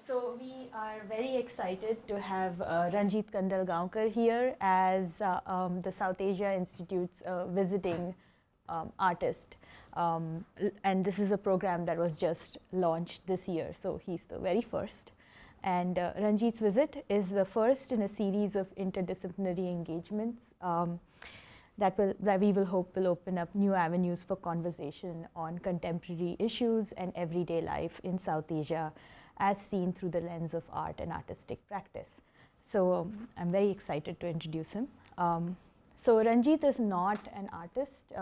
So we are very excited to have Ranjit Kandalgaonkar here as the South Asia Institute's visiting artist. And this is a program that was just launched this year, so he's the very first. And Ranjit's visit is the first in a series of interdisciplinary engagements that we will hope will open up new avenues for conversation on contemporary issues and everyday life in South Asia, as seen through the lens of art and artistic practice. So I'm very excited to introduce him. So Ranjit is not an artist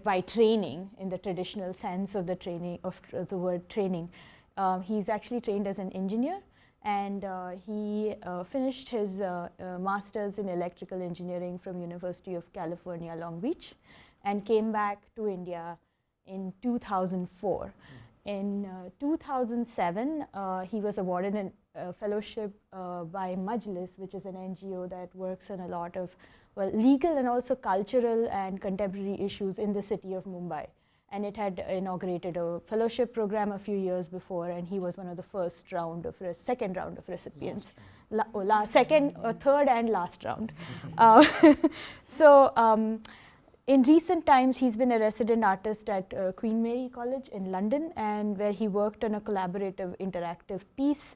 by training, in the traditional sense of the training of the word training. He's actually trained as an engineer, and he finished his master's in electrical engineering from University of California, Long Beach, and came back to India in 2004. In 2007, he was awarded a fellowship by Majlis, which is an NGO that works on a lot of legal and also cultural and contemporary issues in the city of Mumbai. And it had inaugurated a fellowship program a few years before, and he was one of the second round of recipients. Third and last round. In recent times, he's been a resident artist at Queen Mary College in London, and where he worked on a collaborative interactive piece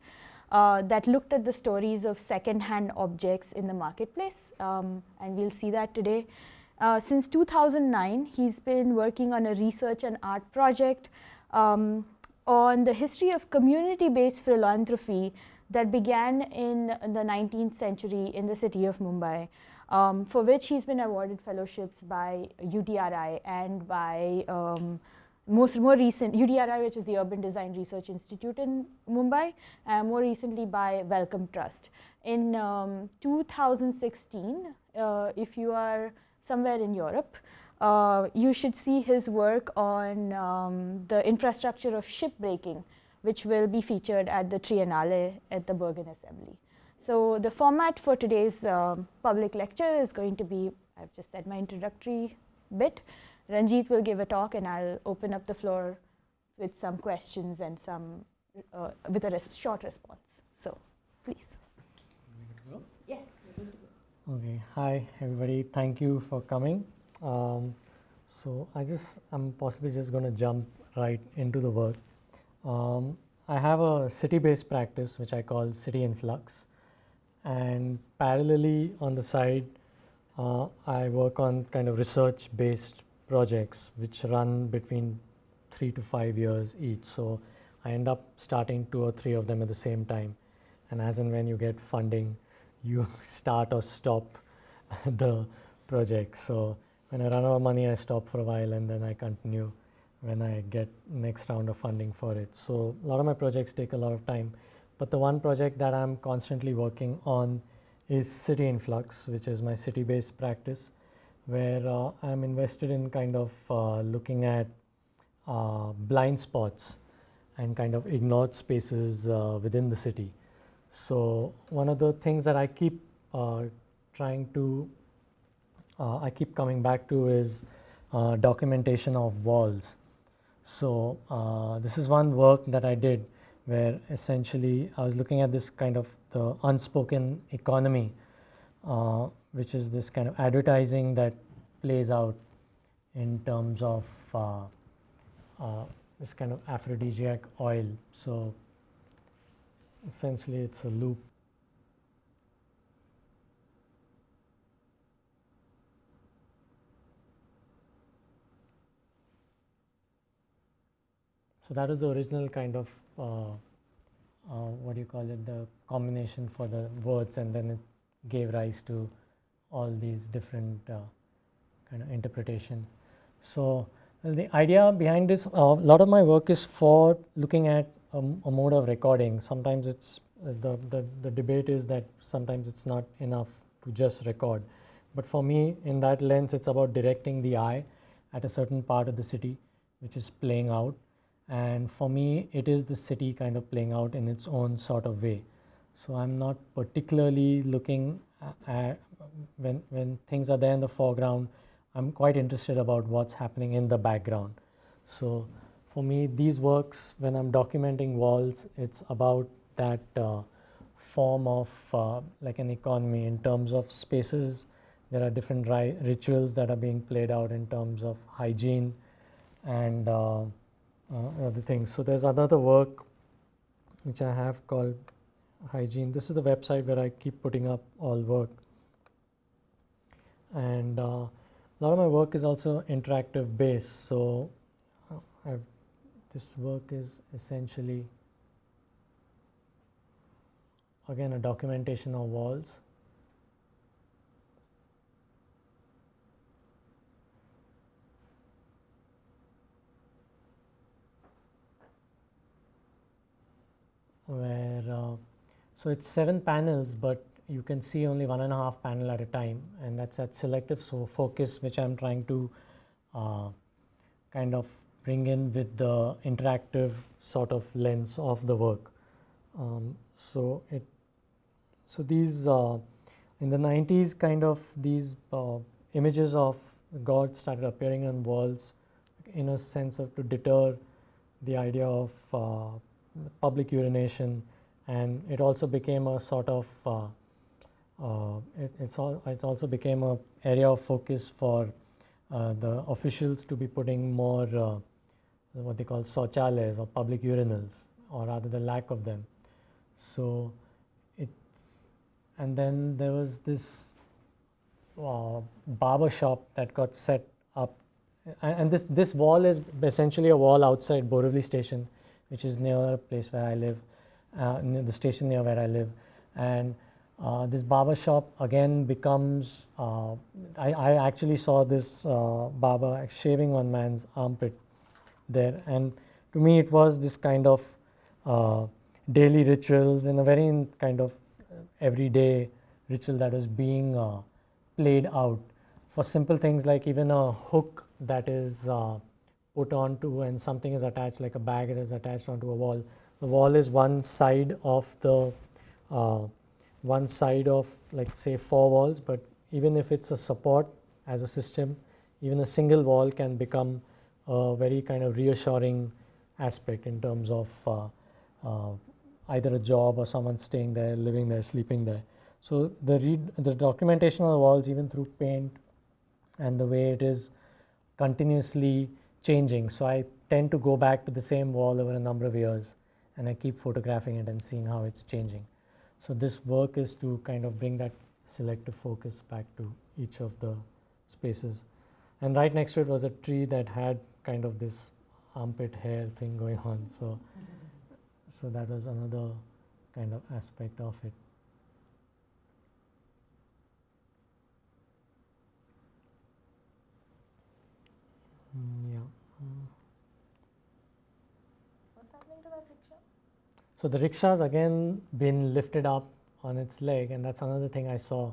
that looked at the stories of second-hand objects in the marketplace, and we'll see that today. Since 2009, he's been working on a research and art project on the history of community-based philanthropy that began in the 19th century in the city of Mumbai. For which he's been awarded fellowships by UDRI and by more recent UDRI, which is the Urban Design Research Institute in Mumbai, and more recently by Wellcome Trust. In 2016, if you are somewhere in Europe, you should see his work on the infrastructure of shipbreaking, which will be featured at the Triennale at the Bergen Assembly. So the format for today's public lecture is going to be, I've just said my introductory bit. Ranjit will give a talk, and I'll open up the floor with some questions and with a short response. So please. Yes. Okay. Hi everybody. Thank you for coming. So I'm possibly just going to jump right into the work. I have a city-based practice which I call cityinflux. And parallelly on the side, I work on kind of research-based projects which run between 3 to 5 years each. So I end up starting 2 or 3 of them at the same time. And as and when you get funding, you start or stop the project. So when I run out of money, I stop for a while, and then I continue when I get next round of funding for it. So a lot of my projects take a lot of time. But the one project that I'm constantly working on is cityinflux, which is my city-based practice, where I'm invested in kind of looking at blind spots and kind of ignored spaces within the city. So one of the things that I keep I keep coming back to is documentation of walls. So this is one work that I did, where essentially I was looking at this kind of the unspoken economy, which is this kind of advertising that plays out in terms of this kind of aphrodisiac oil. So essentially it's a loop. So that is the original kind of the combination for the words, and then it gave rise to all these different kind of interpretation. So the idea behind this, a lot of my work is for looking at a mode of recording. Sometimes it's the debate is that sometimes it's not enough to just record, but for me, in that lens, it's about directing the eye at a certain part of the city which is playing out. And for me, it is the city kind of playing out in its own sort of way. So I'm not particularly looking at when things are there in the foreground. I'm quite interested about what's happening in the background. So for me, these works, when I'm documenting walls, it's about that form of like an economy in terms of spaces. There are different rituals that are being played out in terms of hygiene and other things. So there's another work which I have called Hygiene. This is the website where I keep putting up all work. And a lot of my work is also interactive based. So this work is essentially, again, a documentation of walls. Where so it's 7 panels, but you can see only 1.5 panel at a time, and that's that selective focus which I'm trying to kind of bring in with the interactive sort of lens of the work. So these in the 90s, kind of these images of God started appearing on walls in a sense of to deter the idea of public urination, and it also became a sort of it also became a area of focus for the officials to be putting more what they call shauchalayas or public urinals, or rather the lack of them. So and then there was this barber shop that got set up, and this wall is essentially a wall outside Borivali station, which is near a place where I live, near the station near where I live. And this barber shop again becomes, I actually saw this barber shaving one man's armpit there, and to me it was this kind of daily rituals in a very kind of everyday ritual that was being played out for simple things like even a hook that is put onto and something is attached, like a bag that is attached onto a wall. The wall is one side of the like say 4 walls, but even if it's a support as a system, even a single wall can become a very kind of reassuring aspect in terms of either a job or someone staying there, living there, sleeping there. So the documentation of the walls, even through paint and the way it is continuously changing. So I tend to go back to the same wall over a number of years, and I keep photographing it and seeing how it's changing. So this work is to kind of bring that selective focus back to each of the spaces. And right next to it was a tree that had kind of this armpit hair thing going on. So that was another kind of aspect of it. Yeah. What's happening to that rickshaw? So the rickshaws again been lifted up on its leg, and that's another thing I saw.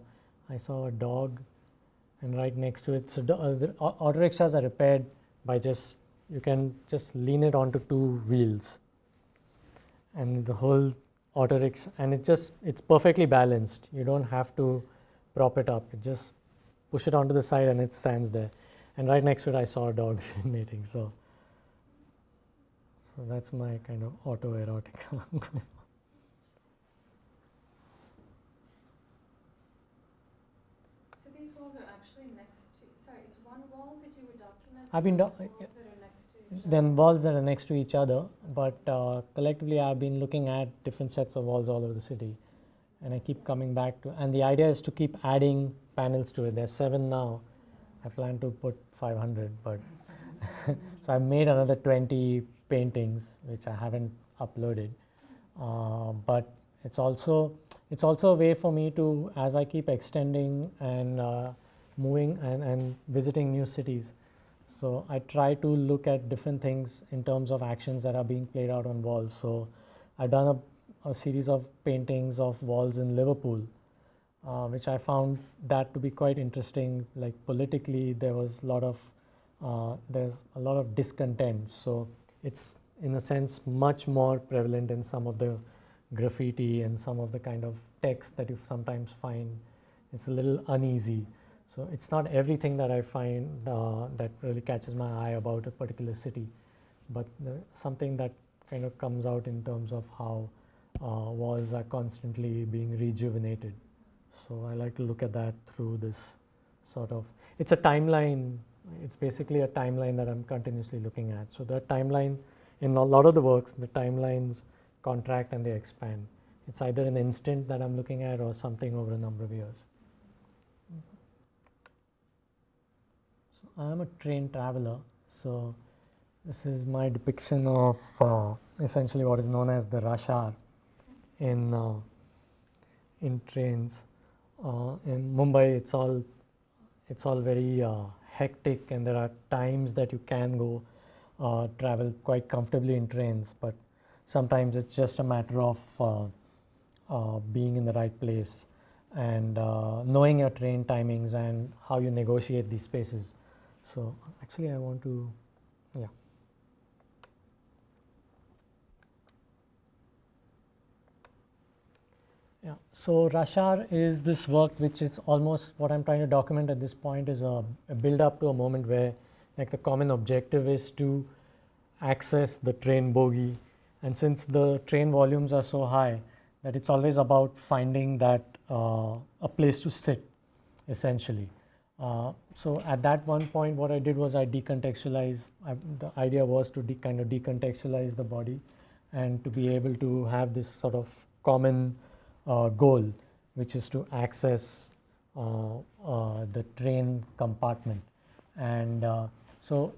I saw a dog, and right next to it, so the auto rickshaws are repaired by you can just lean it onto 2 wheels, and the whole auto rickshaw, and it's perfectly balanced. You don't have to prop it up. You just push it onto the side and it stands there. And right next to it, I saw a dog urinating. So that's my kind of autoerotic. So these walls are actually next to, sorry, it's one wall that you were documenting? I've been walls that are next to each other? Then walls that are next to each other, but collectively I've been looking at different sets of walls all over the city, and I keep coming back to, and the idea is to keep adding panels to it. There's 7 now. I plan to put 500, but so I've made another 20 paintings which I haven't uploaded, but it's also a way for me to, as I keep extending and moving and visiting new cities, so I try to look at different things in terms of actions that are being played out on walls. So I've done a series of paintings of walls in Liverpool, which I found that to be quite interesting. Like politically, there's a lot of discontent. So it's in a sense much more prevalent in some of the graffiti and some of the kind of text that you sometimes find. It's a little uneasy. So it's not everything that I find that really catches my eye about a particular city. but something that kind of comes out in terms of how walls are constantly being rejuvenated. So I like to look at that through this sort of, it's a timeline, it's basically a timeline that I'm continuously looking at. So the timeline, in a lot of the works, the timelines contract and they expand. It's either an instant that I'm looking at or something over a number of years. So I'm a train traveler, so this is my depiction of essentially what is known as the rush hour in trains. In Mumbai, it's all very hectic, and there are times that you can go travel quite comfortably in trains, but sometimes it's just a matter of being in the right place and knowing your train timings and how you negotiate these spaces. So actually I want to, yeah. Yeah, so rush hour is this work which is almost what I'm trying to document at this point is a build up to a moment where like the common objective is to access the train bogie, and since the train volumes are so high that it's always about finding that a place to sit essentially. So at that one point what I did was I decontextualized, the idea was to kind of decontextualize the body and to be able to have this sort of common goal, which is to access the train compartment. And so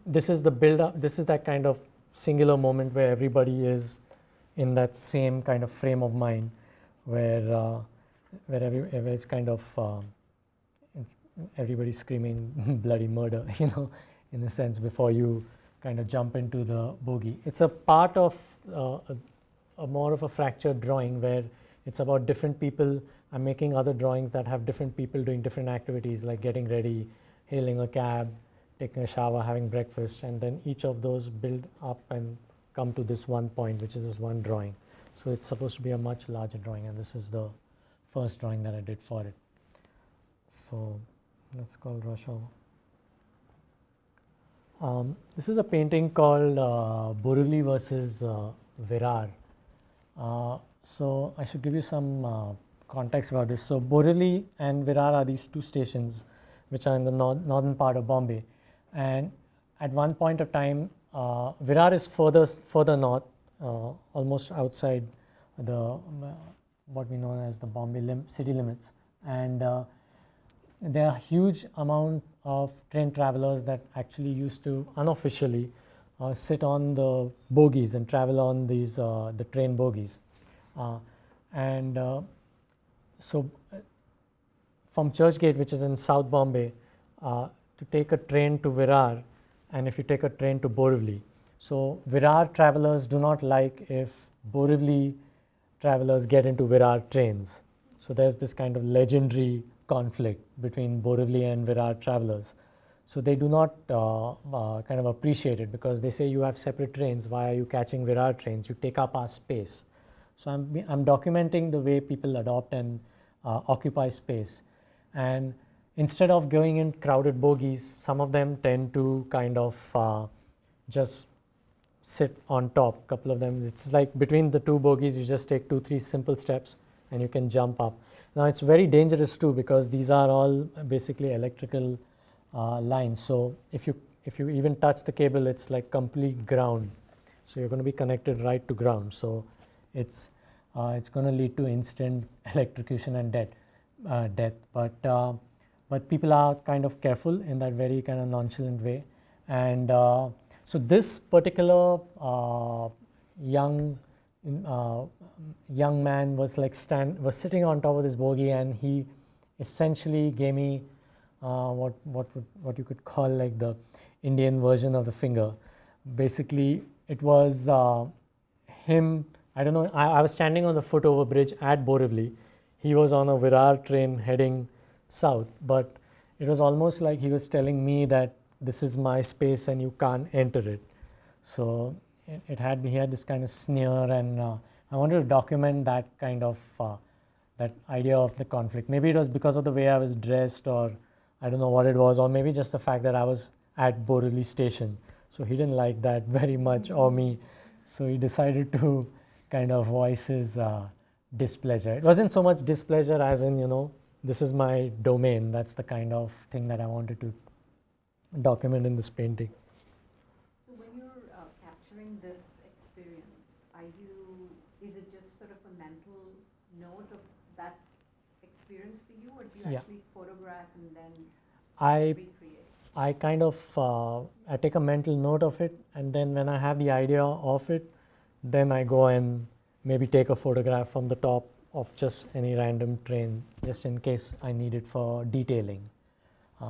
this is the build up, this is that kind of singular moment where everybody is in that same kind of frame of mind where it's kind of everybody's screaming bloody murder, you know, in a sense, before you kind of jump into the bogie. It's a part of a more of a fractured drawing where it's about different people. I'm making other drawings that have different people doing different activities like getting ready, hailing a cab, taking a shower, having breakfast, and then each of those build up and come to this one point, which is this one drawing. So it's supposed to be a much larger drawing, and this is the first drawing that I did for it. So that's called Rush Hour. This is a painting called Borivali versus Virar. So I should give you some context about this. So Borivali and Virar are these two stations which are in the northern part of Bombay, and at one point of time Virar is further north, almost outside the what we know as the Bombay city limits, and there are huge amount of train travelers that actually used to unofficially sit on the bogies and travel on these the train bogies, and so from Churchgate, which is in South Bombay, to take a train to Virar, and if you take a train to Borivali. So Virar travelers do not like if Borivali travelers get into Virar trains. So there's this kind of legendary conflict between Borivali and Virar travelers. So they do not kind of appreciate it because they say you have separate trains, why are you catching Virar trains? You take up our space. So I'm documenting the way people adopt and occupy space. And instead of going in crowded bogies, some of them tend to kind of just sit on top. A couple of them, it's like between the two bogies, you just take 2-3 simple steps and you can jump up. Now it's very dangerous too because these are all basically electrical lines. So if you even touch the cable, it's like complete ground. So you're going to be connected right to ground. So it's going to lead to instant electrocution and death. But people are kind of careful in that very kind of nonchalant way. And so this particular young man was sitting on top of this bogie, and he essentially gave me what you could call like the Indian version of the finger. Basically, it was him. I don't know. I was standing on the footover bridge at Borivali. He was on a Virar train heading south, but it was almost like he was telling me that this is my space and you can't enter it. So he had this kind of sneer, and I wanted to document that kind of that idea of the conflict. Maybe it was because of the way I was dressed, or I don't know what it was, or maybe just the fact that I was at Borivali station. So he didn't like that very much, or me. So he decided to kind of voice his displeasure. It wasn't so much displeasure as in, this is my domain. That's the kind of thing that I wanted to document in this painting. So when you're capturing this experience, is it just sort of a mental note of that experience for you, or do you Yeah. actually photograph and then I recreate? I kind of I take a mental note of it, and then when I have the idea of it, then I go and maybe take a photograph from the top of just any random train, just in case I need it for detailing,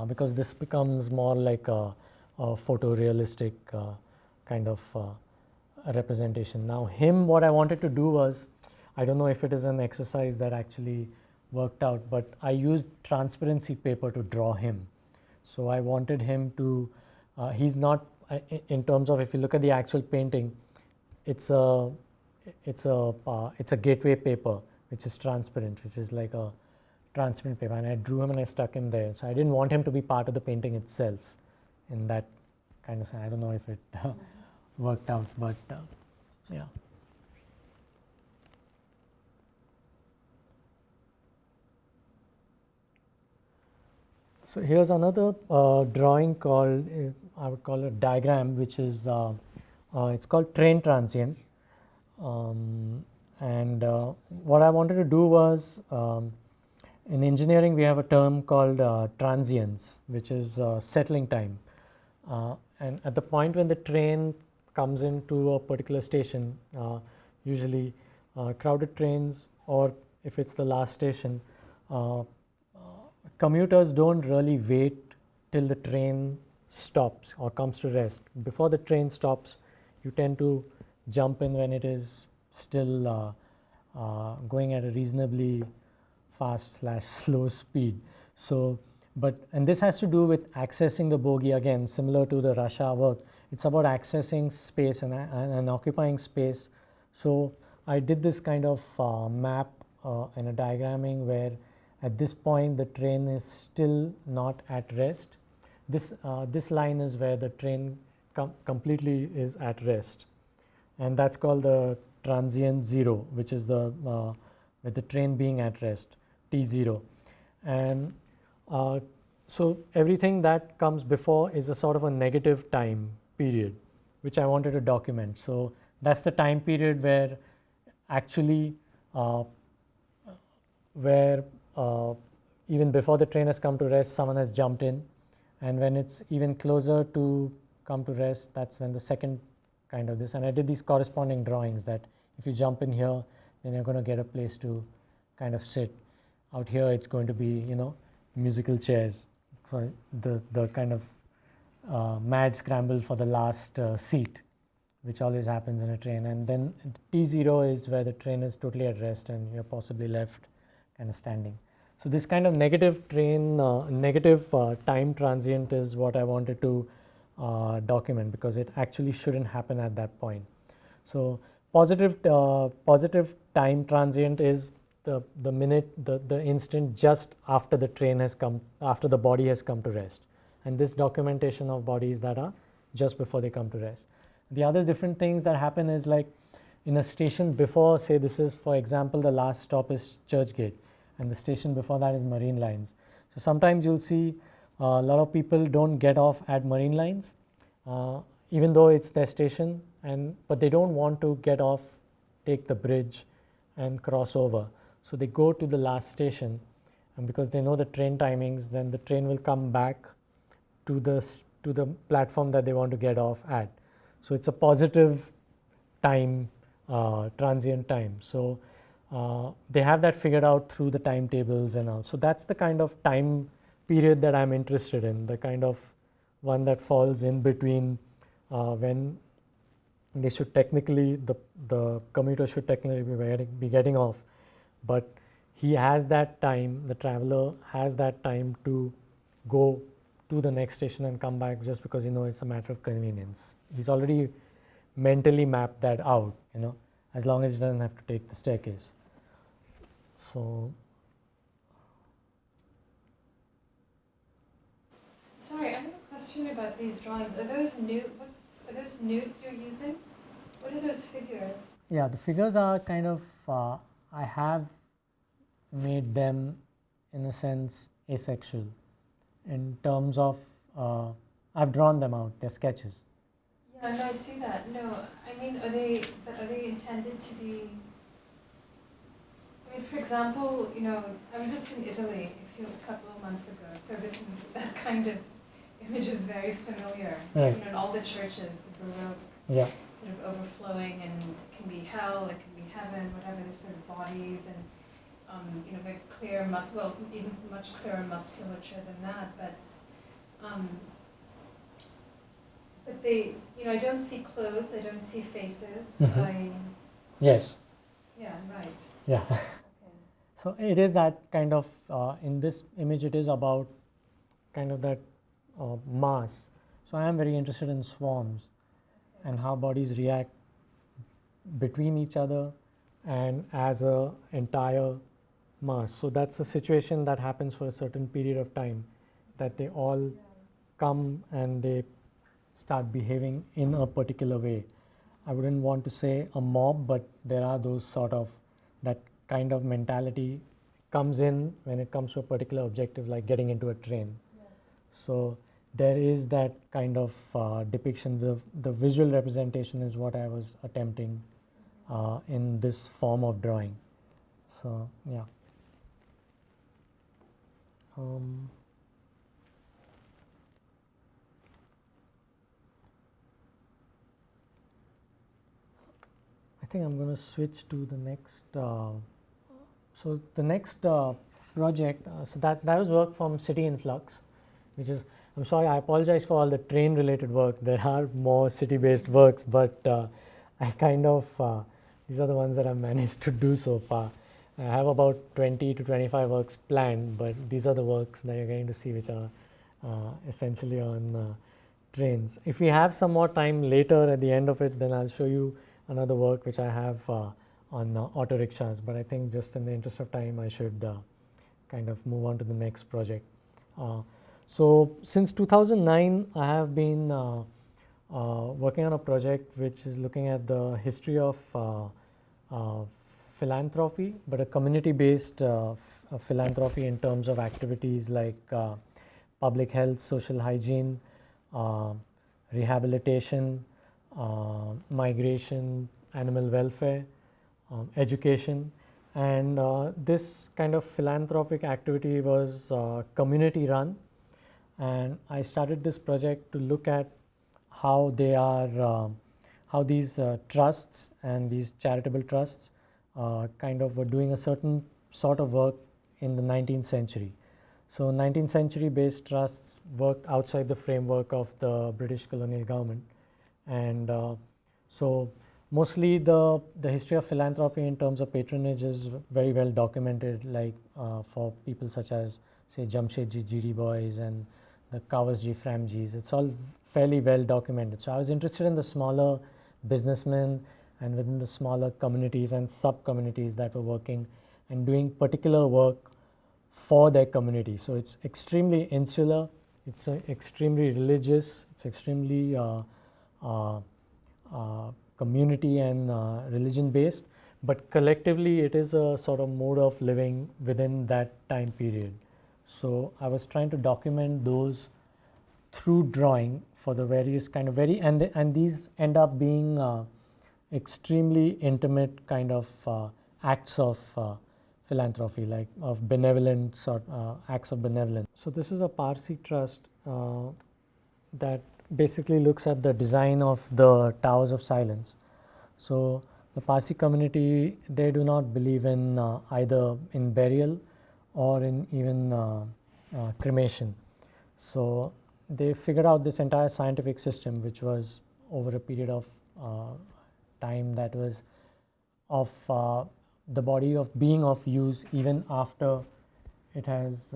because this becomes more like a photorealistic kind of a representation. Now him, what I wanted to do was, I don't know if it is an exercise that actually worked out, but I used transparency paper to draw him. So I wanted him to, he's not, in terms of, if you look at the actual painting, it's a gateway paper, which is transparent, which is like a transparent paper. And I drew him and I stuck him there. So I didn't want him to be part of the painting itself in that kind of sense. I don't know if it worked out, but yeah. So here's another drawing called, I would call it diagram, which is, it's called train transient. And what I wanted to do was, in engineering we have a term called transience, which is settling time. And at the point when the train comes into a particular station, usually crowded trains, or if it's the last station, commuters don't really wait till the train stops or comes to rest. Before the train stops, you tend to jump in when it is still going at a reasonably fast / slow speed. So, and this has to do with accessing the bogie, again similar to the rush hour work. It's about accessing space and occupying space. So I did this kind of map in a diagramming where at this point the train is still not at rest. This line is where the train completely is at rest, and that's called the transient zero, which is the with the train being at rest, T0. And so everything that comes before is a sort of a negative time period, which I wanted to document. So that's the time period where actually even before the train has come to rest, someone has jumped in, and when it's even closer to come to rest, that's when the second kind of this. And I did these corresponding drawings that if you jump in here, then you're going to get a place to kind of sit. Out here it's going to be, musical chairs for the kind of mad scramble for the last seat, which always happens in a train. And then T0 is where the train is totally at rest and you're possibly left kind of standing. So this kind of negative time transient is what I wanted to document, because it actually shouldn't happen at that point. So positive time transient is the minute, the instant just after the train has come, after the body has come to rest. And this documentation of bodies that are just before they come to rest. The other different things that happen is, like in a station before, say this is for example the last stop is Churchgate, and the station before that is Marine Lines. So sometimes you'll see a lot of people don't get off at Marine Lines, even though it's their station, but they don't want to get off, take the bridge and cross over. So they go to the last station, and because they know the train timings, then the train will come back to the platform that they want to get off at. So it's a positive time, transient time. So they have that figured out through the timetables and all. So that's the kind of time period that I'm interested in, the kind of one that falls in between when they should technically, the commuter should technically be getting off, but he has that time, the traveler has that time to go to the next station and come back, just because it's a matter of convenience. He's already mentally mapped that out, as long as he doesn't have to take the staircase. So Sorry, I have a question about these drawings. Are those new? Are those nudes you're using? What are those figures? Yeah, the figures are kind of, I have made them in a sense asexual in terms of, I've drawn them out, they're sketches. Yeah, no, I see that. No, I mean, are they intended to be? I mean, for example, I was just in Italy a couple of months ago, so this is that kind of image is very familiar. Right. In all the churches, the Baroque Yeah. sort of overflowing, and it can be hell, it can be heaven, whatever. There's sort of bodies and very clear even much clearer musculature than that, but they, I don't see clothes, I don't see faces. Yes. Yeah, right. Yeah. Okay. So it is that kind of, in this image it is about kind of that mass. So I am very interested in swarms and how bodies react between each other and as a entire mass. So that's a situation that happens for a certain period of time, that they all come and they start behaving in a particular way. I wouldn't want to say a mob, but there are those sort of, that kind of mentality comes in when it comes to a particular objective, like getting into a train. Yes. So there is that kind of depiction. The visual representation is what I was attempting in this form of drawing. So yeah. I think I'm going to switch to the next. So the next project, so that was work from City-Influx, which is, I'm sorry, I apologize for all the train-related work. There are more city-based works, but I kind of, these are the ones that I've managed to do so far. I have about 20 to 25 works planned, but these are the works that you're going to see, which are essentially on trains. If we have some more time later at the end of it, then I'll show you another work which I have on auto rickshaws, but I think just in the interest of time I should kind of move on to the next project. So since 2009 I have been working on a project which is looking at the history of philanthropy, but a community-based philanthropy in terms of activities like public health, social hygiene, rehabilitation, migration, animal welfare, education, and this kind of philanthropic activity was community run, and I started this project to look at how they are, how these trusts and these charitable trusts kind of were doing a certain sort of work in the 19th century. So 19th century based trusts worked outside the framework of the British colonial government. And so mostly the history of philanthropy in terms of patronage is very well documented, like for people such as, say, Jamshedji G.D. Boys and the Kawas-ji Framjis. It's all fairly well documented. So I was interested in the smaller businessmen and within the smaller communities and sub-communities that were working and doing particular work for their community. So it's extremely insular, it's extremely religious, it's extremely community and religion based, but collectively it is a sort of mode of living within that time period. So I was trying to document those through drawing for the various kind of and these end up being extremely intimate kind of acts of philanthropy, like of benevolent sort acts of benevolence. So this is a Parsi trust that basically looks at the design of the towers of silence. So the Parsi community, they do not believe in either in burial or in even cremation. So they figured out this entire scientific system, which was over a period of time that was of the body of being of use even after it has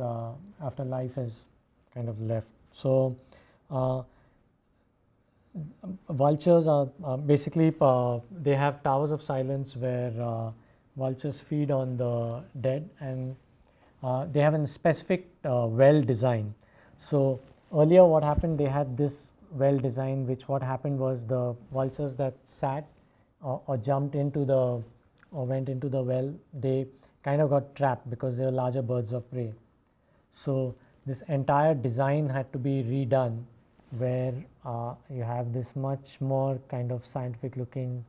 after life has kind of left. So vultures are basically they have towers of silence where vultures feed on the dead, and they have a specific well design. So earlier what happened, they had this well designed, which what happened was the vultures that sat or jumped into the or went into the well, they kind of got trapped because they were larger birds of prey. So this entire design had to be redone, where you have this much more kind of scientific looking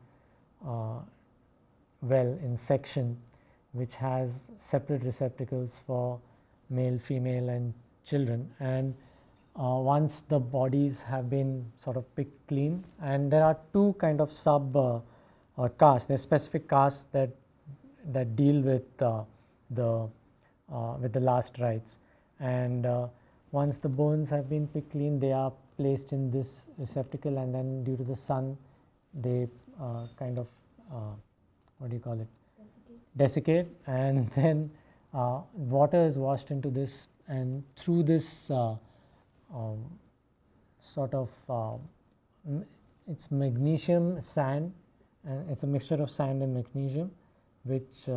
well in section, which has separate receptacles for male, female and children. And once the bodies have been sort of picked clean, and there are two kind of sub castes. There's specific castes that deal with the last rites, and once the bones have been picked clean, they are placed in this receptacle, and then due to the sun, they kind of what do you call it? Desiccate, and then water is washed into this, and through this sort of it's magnesium sand, and it's a mixture of sand and magnesium, which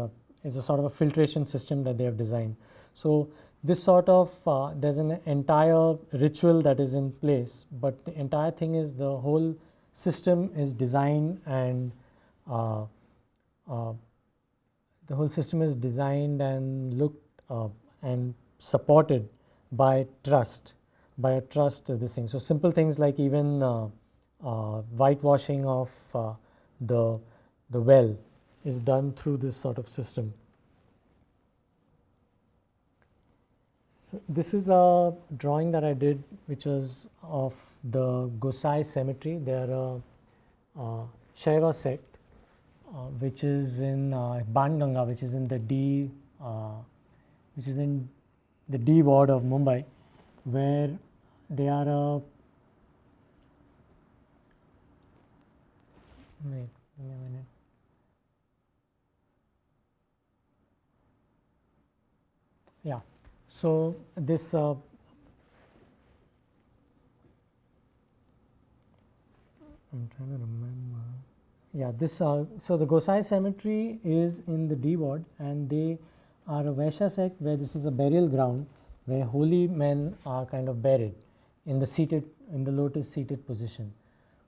is a sort of a filtration system that they have designed. So this sort of there's an entire ritual that is in place, but the entire thing is the whole system is designed and the whole system is designed and looked and supported by trust, this thing. So simple things like even whitewashing of the well is done through this sort of system. So this is a drawing that I did, which was of the Gosai cemetery. They are a Shaiva sect, which is in Banganga, which is in the D ward of Mumbai, where they are a wait, give me a minute. Yeah, so this I'm trying to remember. Yeah, this so the Gosai cemetery is in the D ward, and they are a Vaishya sect where this is a burial ground where holy men are kind of buried in the lotus seated position.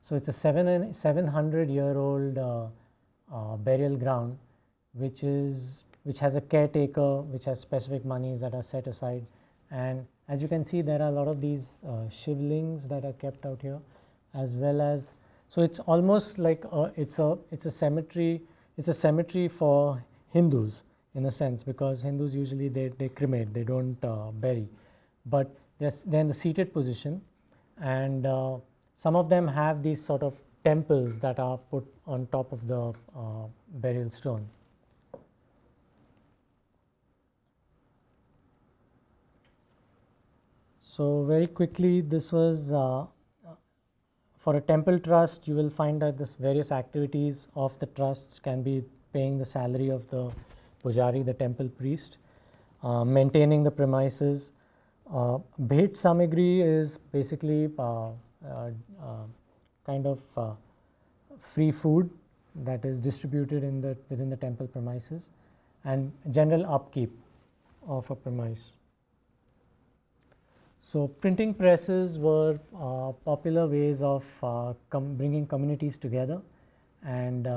So it's a 700-year-old burial ground, which has a caretaker, which has specific monies that are set aside, and as you can see, there are a lot of these shivlings that are kept out here, as well as. So it's almost like it's a cemetery. It's a cemetery for Hindus in a sense, because Hindus usually they cremate, they don't bury, but they're in the seated position, and some of them have these sort of temples that are put on top of the burial stone. So very quickly, this was for a temple trust. You will find that this various activities of the trusts can be paying the salary of the pujari, the temple priest, maintaining the premises. Bhet samagri is basically kind of free food that is distributed within the temple premises, and general upkeep of a premise. So printing presses were popular ways of bringing communities together, and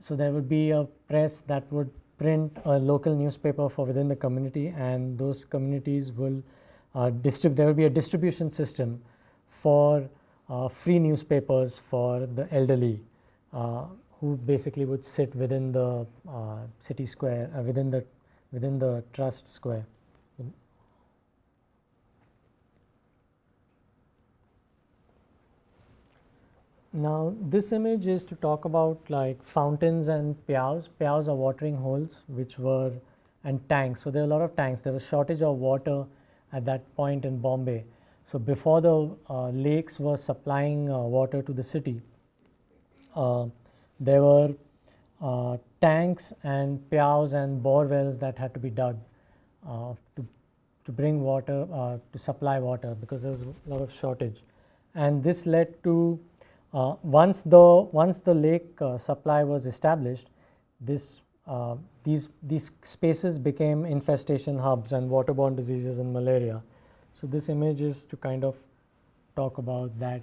so there would be a press that would print a local newspaper for within the community, and those communities will there will be a distribution system for free newspapers for the elderly, who basically would sit within the city square, within the trust square. Now this image is to talk about like fountains and pyavs. Pyavs are watering holes, and tanks. So there are a lot of tanks. There was shortage of water at that point in Bombay. So before the lakes were supplying water to the city, there were tanks and pyavs and bore wells that had to be dug to bring water, to supply water, because there was a lot of shortage. And this led to once the lake supply was established, these spaces became infestation hubs and waterborne diseases and malaria. So this image is to kind of talk about that.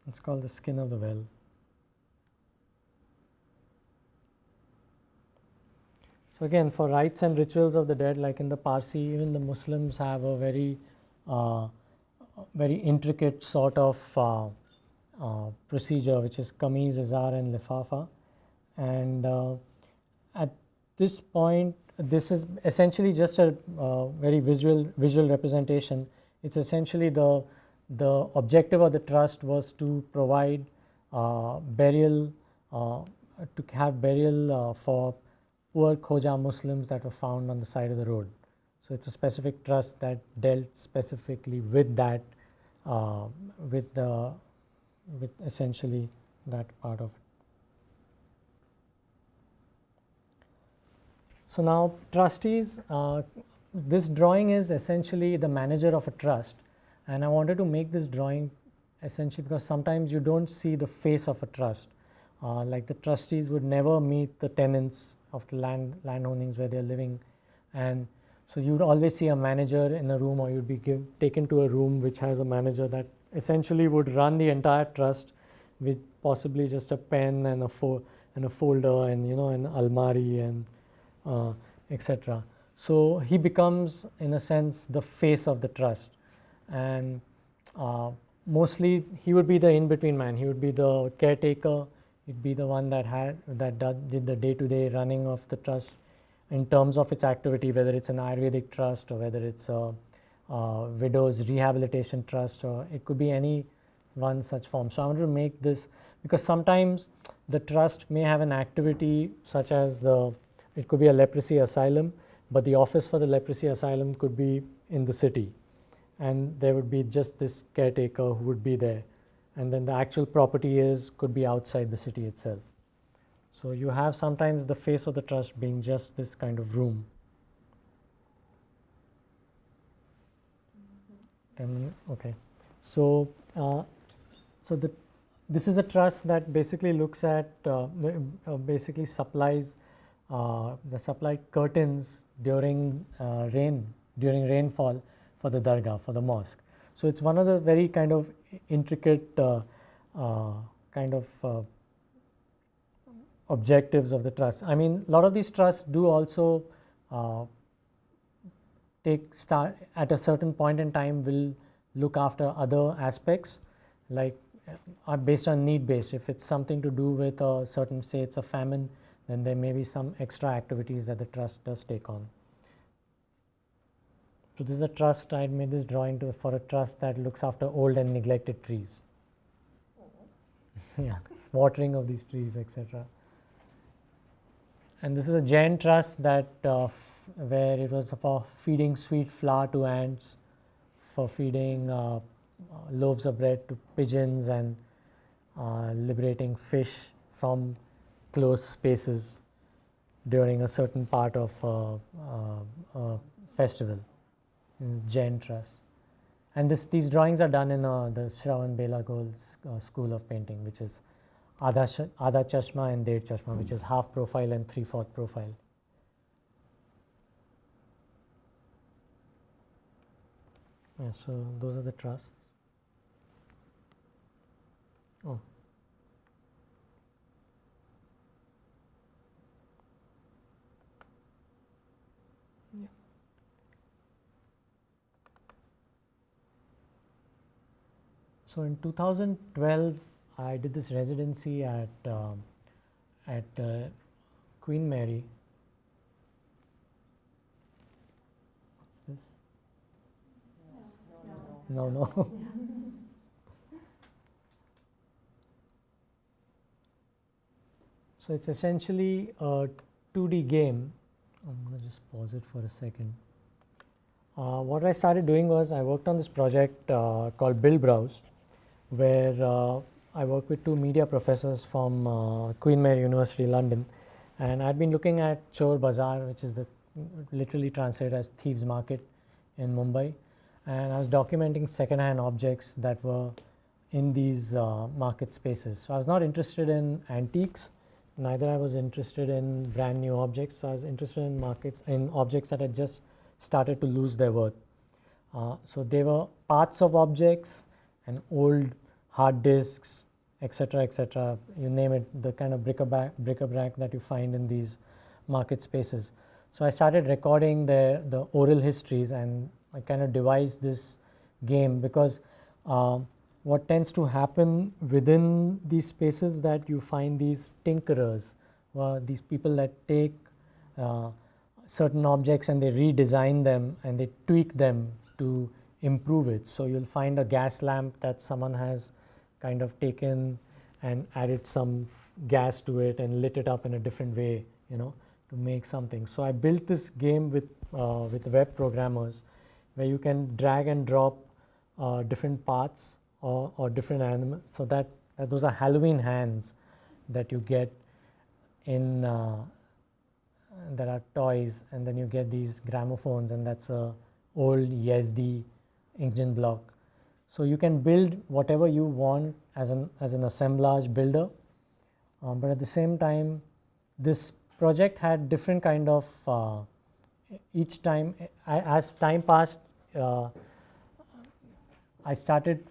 It's called the skin of the well. So again, for rites and rituals of the dead, like in the Parsi, even the Muslims have a very intricate sort of procedure, which is kameez, izar and lifafa. And at this point, this is essentially just a very visual representation. It's essentially the objective of the trust was to provide burial, to have burial for poor Khoja Muslims that were found on the side of the road. So it's a specific trust that dealt specifically with that, with essentially that part of it. So now trustees, this drawing is essentially the manager of a trust, and I wanted to make this drawing essentially because sometimes you don't see the face of a trust. Like the trustees would never meet the tenants of the land ownings where they're living, and so you would always see a manager in a room, or you'd be taken to a room which has a manager that essentially would run the entire trust with possibly just a pen and a folder and an almari and etc. So he becomes in a sense the face of the trust, and mostly he would be the in-between man. He would be the caretaker. He'd be the one that did the day-to-day running of the trust in terms of its activity, whether it's an Ayurvedic trust or whether it's a widow's rehabilitation trust, or it could be any one such form. So I wanted to make this because sometimes the trust may have an activity such as it could be a leprosy asylum, but the office for the leprosy asylum could be in the city, and there would be just this caretaker who would be there, and then the actual property could be outside the city itself. So you have sometimes the face of the trust being just this kind of room. 10 minutes? Okay. So, this is a trust that basically looks at, basically supplies curtains during rainfall for the dargah, for the mosque. So it's one of the very kind of intricate objectives of the trust. I mean, a lot of these trusts do also at a certain point in time will look after other aspects, like are based on need based. If it's something to do with a certain, say it's a famine, then there may be some extra activities that the trust does take on. So this is a trust. I made this drawing for a trust that looks after old and neglected trees. Yeah, watering of these trees, etc. And this is a Jain trust that where it was for feeding sweet flour to ants, for feeding loaves of bread to pigeons, and liberating fish from closed spaces during a certain part of a festival. Jain trust. And these drawings are done in the Shravan Belagol school of painting, which is Adha Chashma and Ded Chashma, which is half profile and 3/4 profile. Yeah, so those are the trusts. Oh. Yeah. So in 2012, I did this residency at Queen Mary. What's this? No. So it's essentially a 2D game. I'm going to just pause it for a second. What I started doing was I worked on this project called Build Browse, where I worked with two media professors from Queen Mary University, London, and I'd been looking at Chor Bazaar, which is literally translated as Thieves Market in Mumbai, and I was documenting second-hand objects that were in these market spaces. So I was not interested in antiques, neither I was interested in brand new objects. So I was interested in objects that had just started to lose their worth. So they were parts of objects and old hard disks, etc., you name it, the kind of bric-a-brac that you find in these market spaces. So I started recording the oral histories, and I kind of devised this game because what tends to happen within these spaces that you find these tinkerers, these people that take certain objects and they redesign them and they tweak them to improve it. So you'll find a gas lamp that someone has kind of taken and added some gas to it and lit it up in a different way, to make something. So I built this game with web programmers where you can drag and drop different parts or different animals. So that those are Halloween hands that you get in that are toys, and then you get these gramophones, and that's a old ESD engine block. So you can build whatever you want as an assemblage builder, but at the same time, this project had different kind of each time as time passed, I started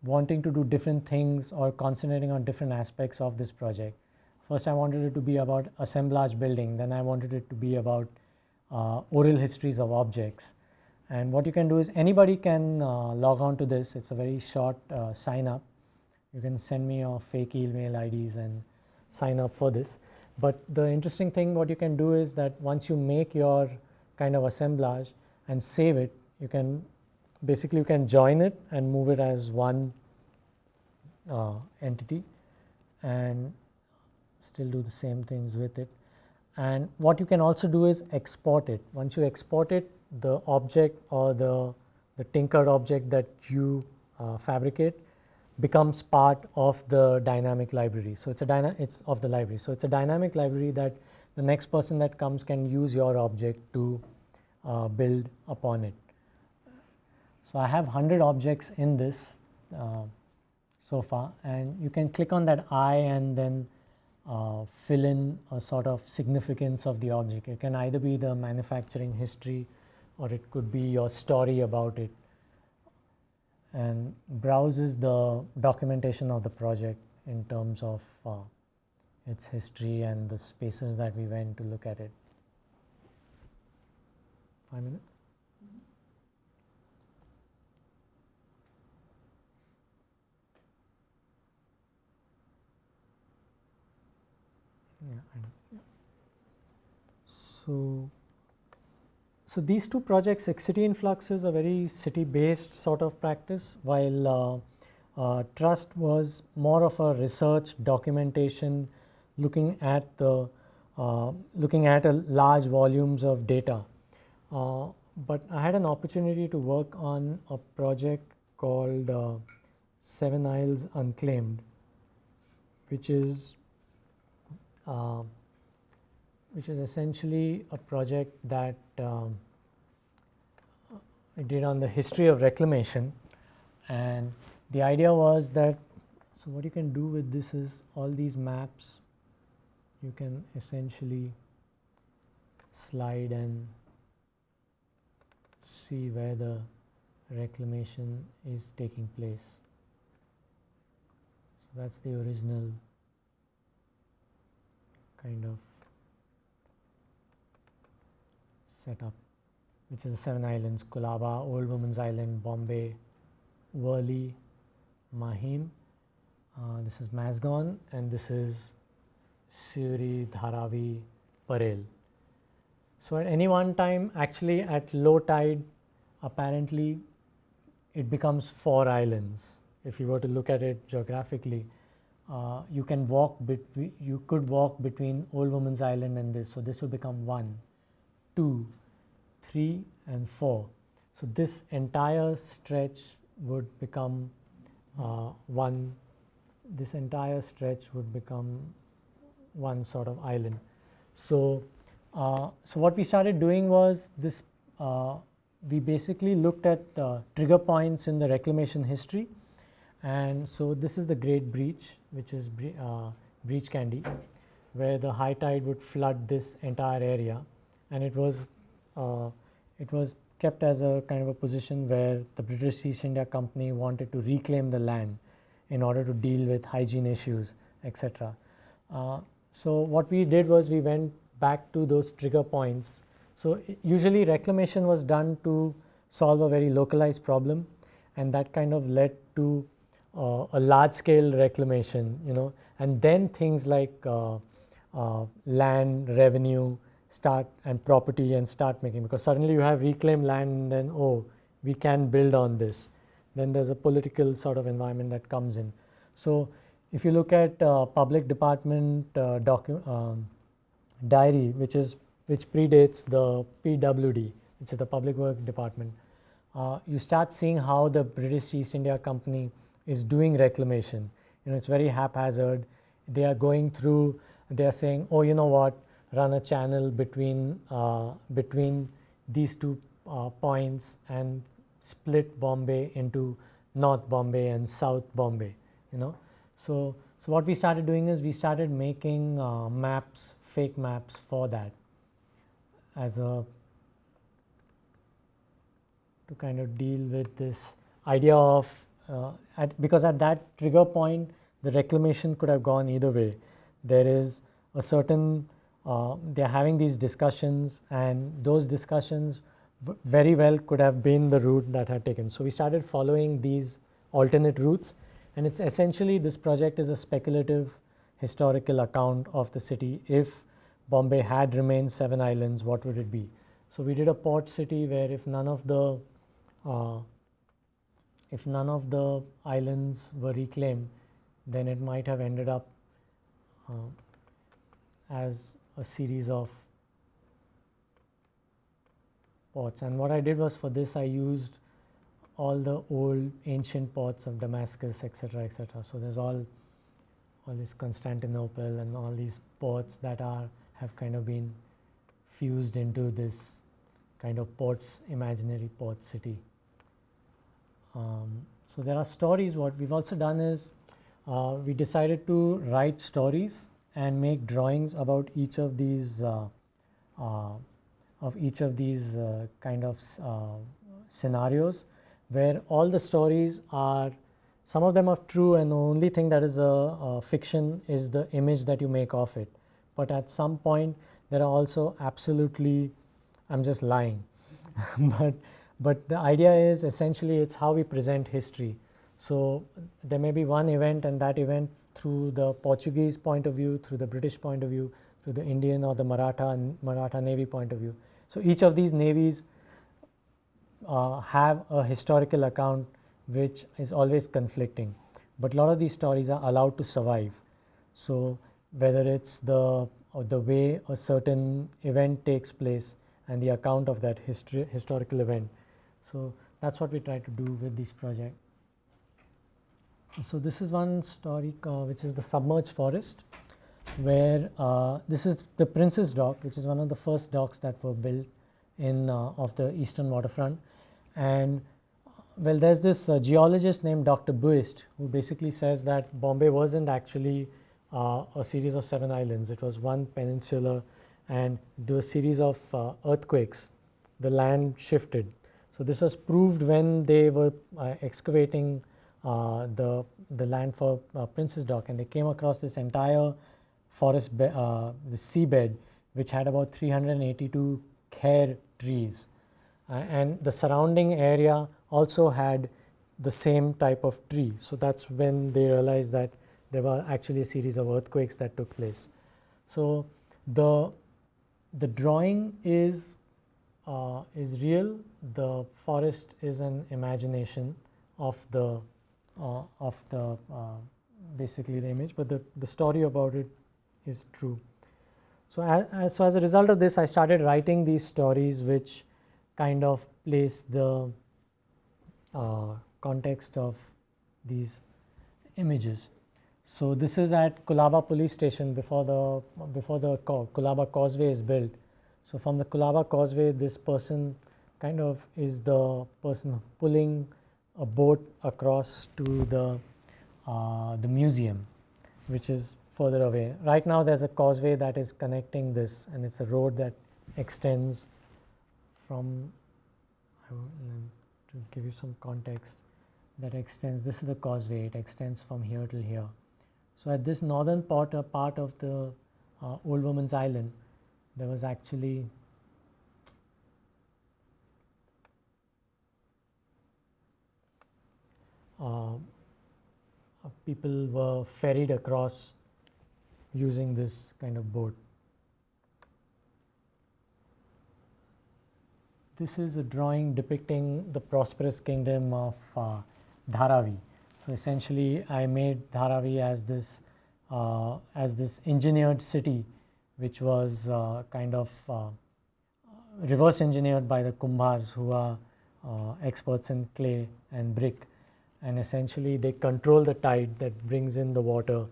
wanting to do different things or concentrating on different aspects of this project. First, I wanted it to be about assemblage building. Then I wanted it to be about oral histories of objects. And what you can do is anybody can log on to this. It's a very short sign up. You can send me your fake email IDs and sign up for this. But the interesting thing what you can do is that once you make your kind of assemblage and save it, you can join it and move it as one entity and still do the same things with it. And what you can also do is export it. Once you export it, the object or the tinkered object that you fabricate becomes part of the dynamic library. So it's of the library. So it's a dynamic library that the next person that comes can use your object to build upon it. So I have 100 objects in this so far, and you can click on that eye and then fill in a sort of significance of the object. It can either be the manufacturing history or it could be your story about it, and browses the documentation of the project in terms of its history and the spaces that we went to look at it. 5 minutes? So these two projects, cityinflux is a very city-based sort of practice, while Trust was more of a research documentation, looking at a large volumes of data. But I had an opportunity to work on a project called Seven Isles Unclaimed, which is essentially a project that I did on the history of reclamation. And the idea was that, so what you can do with this is all these maps, you can essentially slide and see where the reclamation is taking place. So that's the original kind of setup, which is the 7 islands: Colaba, Old Woman's Island, Bombay, Worli, Mahim. This is Mazgon, and this is Suri, Dharavi, Parel. So at any one time, actually at low tide, apparently it becomes 4 islands. If you were to look at it geographically, you could walk between Old Woman's Island and this. So this will become 1, 2, 3, and 4. So this entire stretch would become one. This entire stretch would become one sort of island. So what we started doing was this. We basically looked at trigger points in the reclamation history, and so this is the Great Breach, which is Breach Candy, where the high tide would flood this entire area, and it was kept as a kind of a position where the British East India Company wanted to reclaim the land in order to deal with hygiene issues, etc. So what we did was we went back to those trigger points. So usually reclamation was done to solve a very localized problem, and that kind of led to a large scale reclamation, and then things like land, revenue start, and property, and start making, because suddenly you have reclaimed land and then, oh, we can build on this. Then there's a political sort of environment that comes in. So if you look at public department diary, which predates the PWD, which is the Public Works Department, you start seeing how the British East India Company is doing reclamation. It's very haphazard. They are going through, they are saying, oh, you know what, run a channel between these two points and split Bombay into North Bombay and South Bombay. So what we started doing is we started making maps, fake maps for that, to kind of deal with this idea of because at that trigger point the reclamation could have gone either way. There is a certain they are having these discussions, and those discussions very well could have been the route that had taken. So we started following these alternate routes, and it's essentially, this project is a speculative historical account of the city. If Bombay had remained 7 islands, what would it be? So we did a port city where if none of the islands were reclaimed, then it might have ended up as a series of ports. And what I did was, for this I used all the old ancient ports of Damascus, etc., etc. So there's all this Constantinople and all these ports that have kind of been fused into this kind of imaginary port city. So there are stories. What we've also done is we decided to write stories and make drawings about each of these kind of scenarios, where all the stories are, some of them are true, and the only thing that is a fiction is the image that you make of it. But at some point there are also absolutely, I'm just lying. But the idea is essentially it's how we present history. So there may be one event, and that event through the Portuguese point of view, through the British point of view, through the Indian or the Maratha Navy point of view. So each of these navies have a historical account which is always conflicting. But a lot of these stories are allowed to survive. So whether it's the way a certain event takes place and the account of that historical event. So that's what we try to do with this project. So this is one story which is the submerged forest, where this is the Princess Dock, which is one of the first docks that were built of the eastern waterfront. And well, there's this geologist named Dr. Buist, who basically says that Bombay wasn't actually a series of 7 islands. It was one peninsula, and due to a series of earthquakes, the land shifted. So this was proved when they were excavating the land for Princess Dock, and they came across this entire forest, the seabed, which had about 382 kher trees, and the surrounding area also had the same type of tree. So that's when they realized that there were actually a series of earthquakes that took place. So the drawing is real. The forest is an imagination of basically the image, but the story about it is true. So as a result of this, I started writing these stories which kind of place the context of these images. So this is at Kulaba police station before the Kulaba causeway is built. So from the Kulaba causeway, this person kind of is the person pulling a boat across to the museum, which is further away. Right now there's a causeway that is connecting this, and it's a road that extends from to give you some context, that extends, this is the causeway, it extends from here till here. So at this northern part of the Old Woman's Island, there was actually people were ferried across using this kind of boat. This is a drawing depicting the prosperous kingdom of Dharavi. So essentially, I made Dharavi as this engineered city, which was kind of reverse engineered by the Kumbhars, who are experts in clay and brick, and essentially they control the tide that brings in the water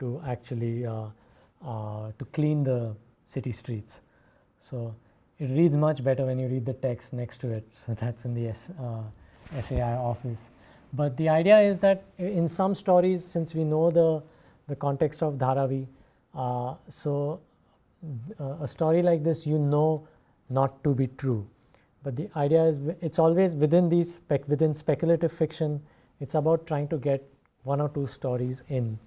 to actually to clean the city streets. So it reads much better when you read the text next to it. So that's in the SAI office. But the idea is that in some stories, since we know the context of Dharavi, so a story like this not to be true. But the idea is it's always within within speculative fiction, it's about trying to get one or two stories in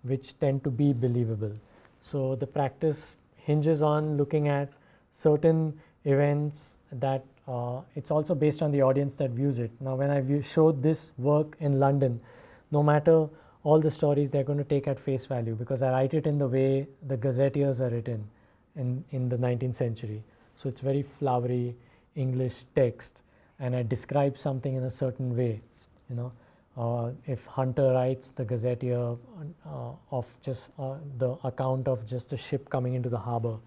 which tend to be believable. So the practice hinges on looking at certain events that it's also based on the audience that views it. Now when I showed this work in London, no matter all the stories, they're going to take at face value, because I write it in the way the gazetteers are written in the 19th century. So it's very flowery English text, and I describe something in a certain way. If Hunter writes the gazetteer of just the account of just a ship coming into the harbor,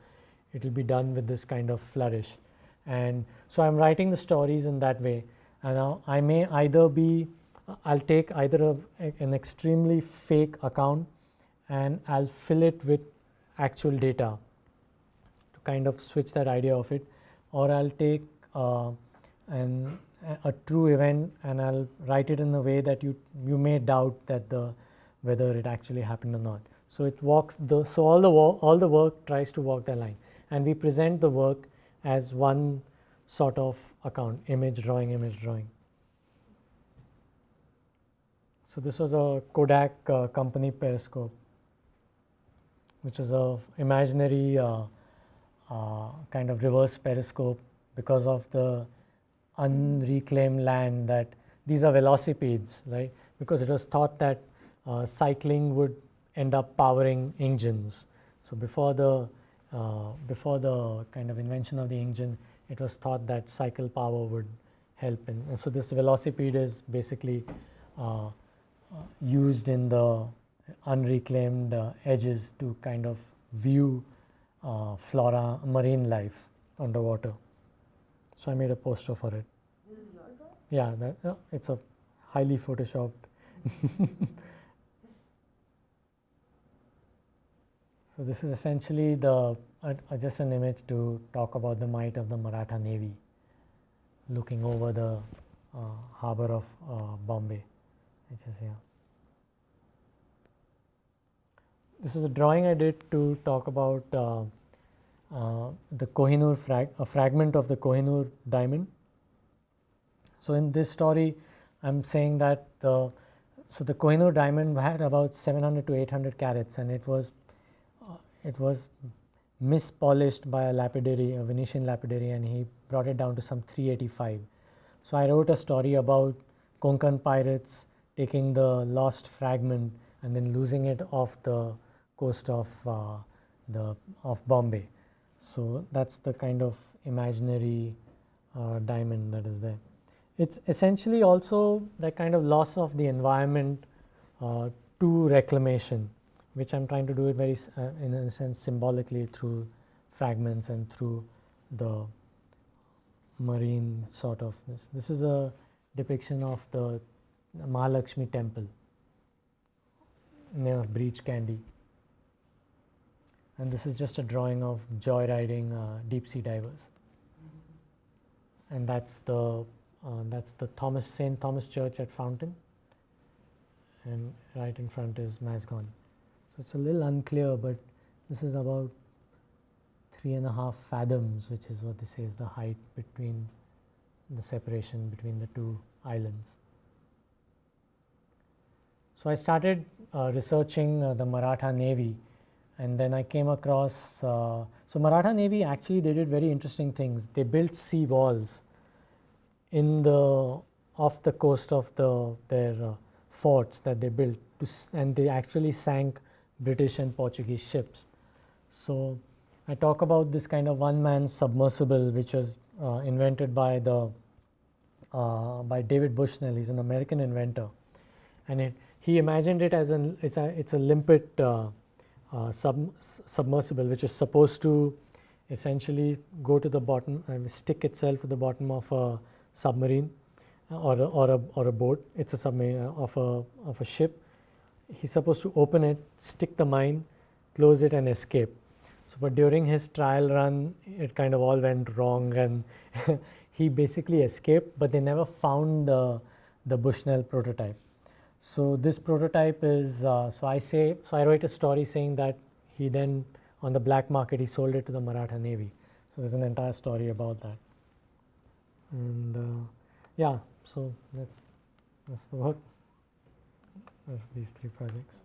it will be done with this kind of flourish. And so I'm writing the stories in that way, and I may either I'll take either an extremely fake account and I'll fill it with actual data to kind of switch that idea of it, or I'll take a true event and I'll write it in a way that you may doubt that whether it actually happened or not. So it walks all the work tries to walk that line, and we present the work as one sort of account, image drawing. So this was a Kodak company periscope, which is a imaginary kind of reverse periscope because of the unreclaimed land, that these are velocipedes, right? Because it was thought that cycling would end up powering engines. So before the kind of invention of the engine, it was thought that cycle power would help. And so this velocipede is basically used in the unreclaimed edges to kind of view flora, marine life underwater. So I made a poster for it. This is your drawing? Yeah, it's a highly photoshopped. So this is essentially just an image to talk about the might of the Maratha Navy, looking over the harbor of Bombay, which is here. This is a drawing I did to talk about the Kohinoor a fragment of the Kohinoor diamond. So in this story, I'm saying that the Kohinoor diamond had about 700 to 800 carats, and it was mispolished by a Venetian lapidary, and he brought it down to some 385. So I wrote a story about Konkan pirates taking the lost fragment and then losing it off the coast of Bombay. So that's the kind of imaginary diamond that is there. It's essentially also that kind of loss of the environment to reclamation, which I'm trying to do it very, in a sense, symbolically through fragments and through the marine sort of this. This is a depiction of the Mahalakshmi temple near Breach Candy. And this is just a drawing of joyriding deep sea divers. And that's the St. Thomas Church at Fountain. And right in front is Masgon. So it's a little unclear, but this is about 3.5 fathoms, which is what they say is the height between the separation between the two islands. So I started researching the Maratha Navy, and then I came across, so Maratha Navy actually they did very interesting things. They built sea walls off the coast of their forts that they built, and they actually sank British and Portuguese ships. So I talk about this kind of one-man submersible, which was invented by David Bushnell. He's an American inventor, and he imagined it as it's a limpet submersible, which is supposed to essentially go to the bottom and stick itself to the bottom of a submarine or a boat. It's a submarine of a ship. He's supposed to open it, stick the mine, close it, and escape. So, but during his trial run, it kind of all went wrong, and he basically escaped. But they never found the Bushnell prototype. So this prototype is so I write a story saying that he then on the black market he sold it to the Maratha Navy. So there's an entire story about that. And yeah, so that's the work. That's these 3 projects.